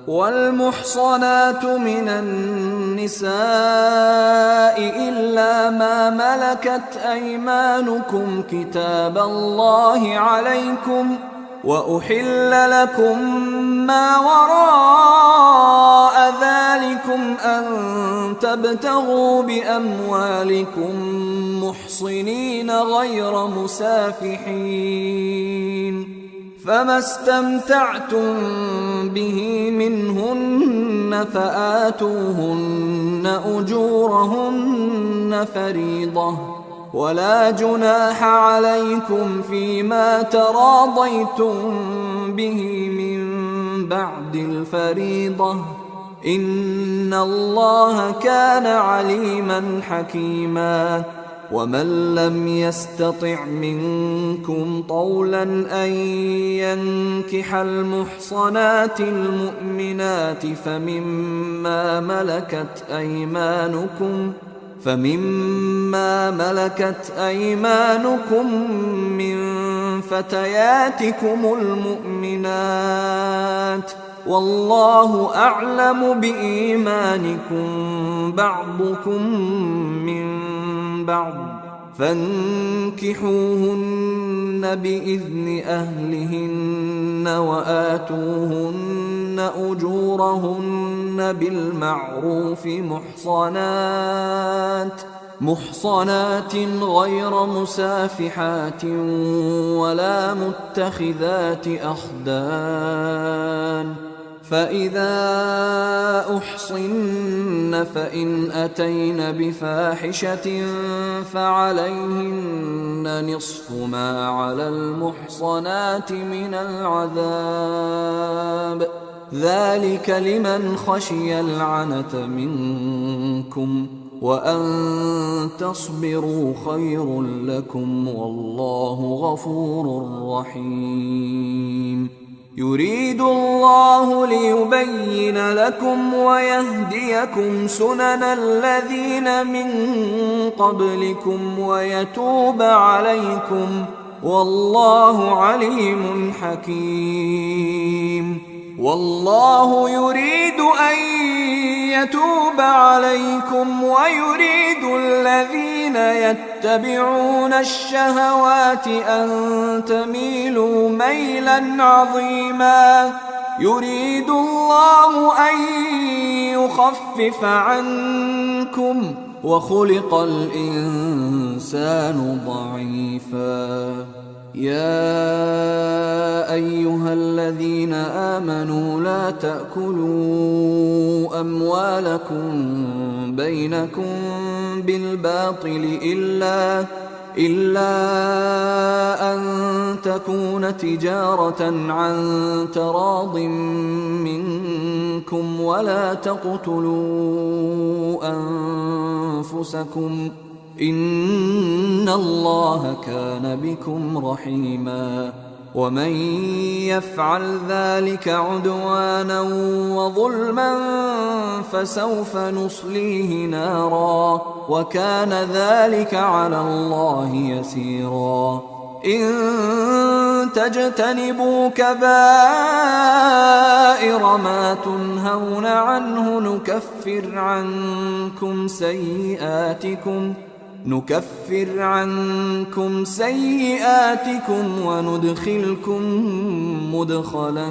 والمحصنات من النساء إلا ما ملكت أيمانكم كتاب الله عليكم، وأحل لكم ما وراء ذلكم أن تبتغوا بأموالكم محصنين غير مسافحين، فما استمتعتم به منهن فآتوهن أجورهن فريضة، ولا جناح عليكم فيما تراضيتم به من بعد الفريضة، إن الله كان عليما حكيما. ومن لم يستطع منكم طولا أن ينكح المحصنات المؤمنات فمما ملكت أيمانكم من فتياتكم المؤمنات، والله أعلم بإيمانكم بعضكم من بعض، فانكحوهن بإذن أهلهن وآتوهن أجورهن بالمعروف محصنات غير مسافحات ولا متخذات أخدان، فإذا أحصن فإن أتين بفاحشة فعليهن نصف ما على المحصنات من العذاب، ذلك لمن خشي العنة منكم، وأن تصبروا خير لكم، والله غفور رحيم. يريد الله ليبين لكم ويهديكم سنن الذين من قبلكم ويتوب عليكم، والله عليم حكيم. والله يريد أن يتوب عليكم ويريد الذين يتبعون الشهوات أن تميلوا ميلا عظيما. يريد الله أن يخفف عنكم وخلق الإنسان ضعيفا. يا أيها الذين آمنوا لا تأكلوا أموالكم بينكم بالباطل إلا أن تكون تجارة عن تراض منكم، ولا تقتلوا أنفسكم، إن الله كان بكم رحيما. ومن يفعل ذلك عدوانا وظلما فسوف نصليه نارا، وكان ذلك على الله يسيرا. إن تجتنبوا كبائر ما تنهون عنه نكفر عنكم سيئاتكم وندخلكم مدخلا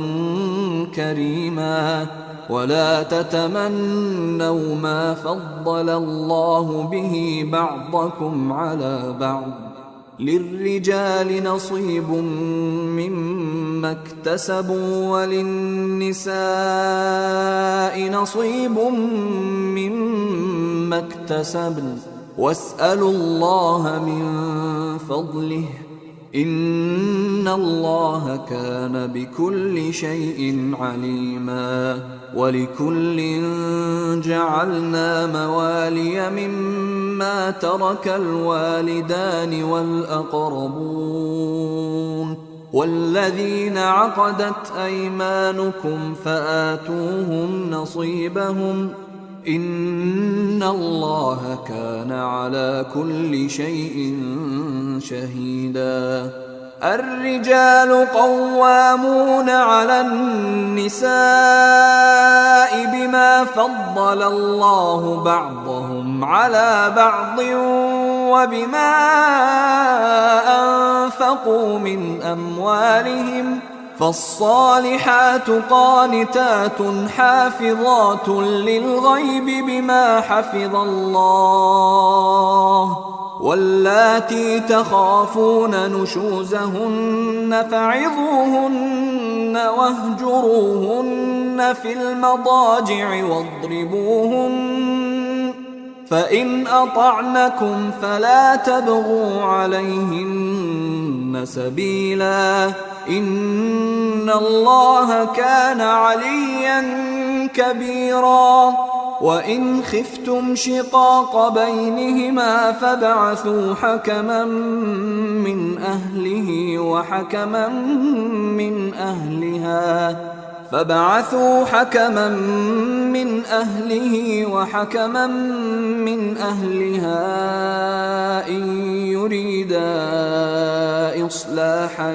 كريما. ولا تتمنوا ما فضل الله به بعضكم على بعض، للرجال نصيب مما اكتسبوا وللنساء نصيب مما اكتسبن، واسألوا الله من فضله، إن الله كان بكل شيء عليما. ولكل جعلنا موالي مما ترك الوالدان والأقربون والذين عقدت أيمانكم فآتوهم نصيبهم، إن الله كان على كل شيء شهيدا. الرجال قوامون على النساء فضل الله بعضهم على بعض وبما أنفقوا من أموالهم فالصالحات قانتات حافظات للغيب بما حفظ الله واللاتي تخافون نشوزهن فعظوهن واهجروهن في المضاجع واضربوهن فإن أطعنكم فلا تبغوا عليهن سبيلا إن الله كان عليا كبيرا وإن خفتم شقاق بينهما فابعثوا حكما من أهله وحكما من أهلها إن يريدا إصلاحا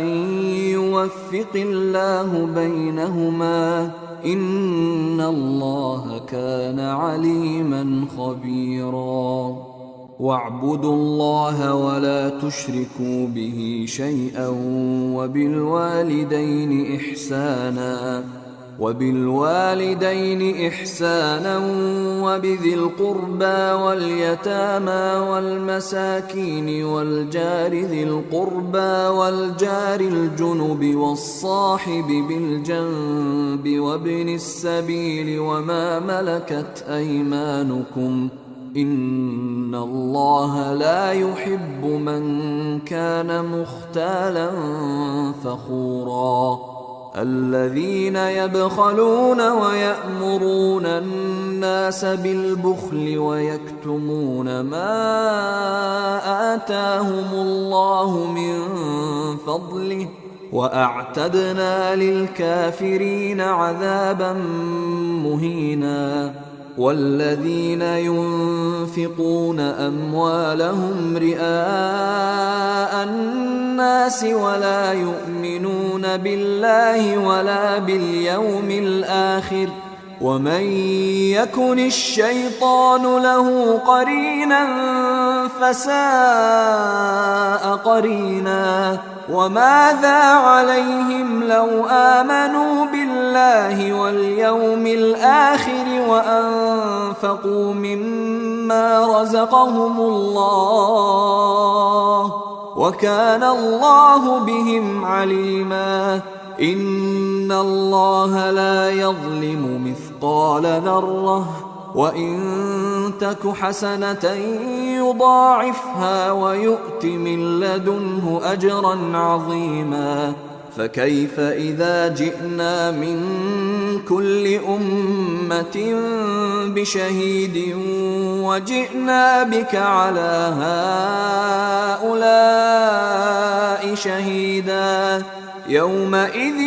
يوفق الله بينهما إن الله كان عليما خبيرا واعبدوا الله ولا تشركوا به شيئا وبالوالدين إحسانا وبذي القربى واليتامى والمساكين والجار ذي القربى والجار الجنب والصاحب بالجنب وابن السبيل وما ملكت أيمانكم إن الله لا يحب من كان مختالا فخورا الذين يبخلون ويأمرون الناس بالبخل ويكتمون ما آتاهم الله من فضله وأعتدنا للكافرين عذابا مهينا والذين ينفقون أموالهم رئاء الناس ولا يؤمنون بالله ولا باليوم الآخر ومن يكن الشيطان له قرينا فساء قرينا وماذا عليهم لو آمنوا بالله واليوم الآخر وأنفقوا مما رزقهم الله وكان الله بهم عليما إن الله لا يظلم مثقال ذرة وإن تك حسنة يضاعفها ويؤت من لدنه أجرا عظيما فكيف إذا جئنا من كل أمة بشهيد وجئنا بك على هؤلاء شهيدا يومئذ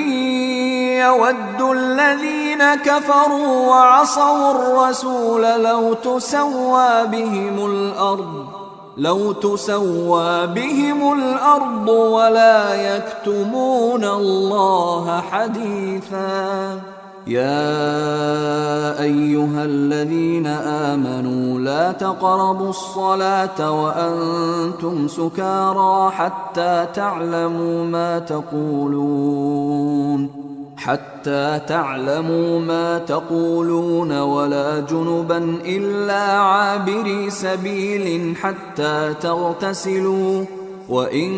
يود الذين كفروا وعصوا الرسول لو تسوى بهم الأرض ولا يكتمون الله حديثا يا أيها الذين آمنوا لا تقربوا الصلاة وأنتم سكارى حتى تعلموا ما تقولون ولا جنبا إلا عابري سبيل حتى تغتسلوا وإن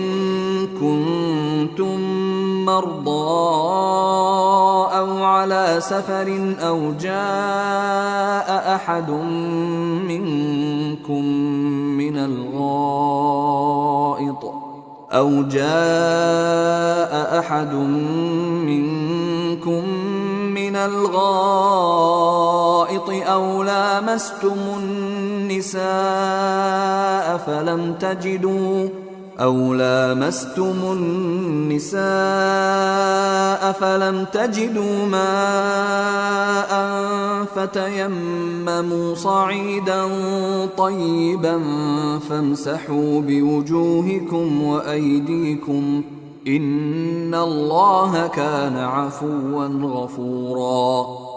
كنتم مرضى أو على سفر أو جاء أحد منكم من الغائط أو لامستم النساء فلم تجدوا ماء فتيمموا صعيدا طيبا فامسحوا بوجوهكم وأيديكم إن الله كان عفوا غفورا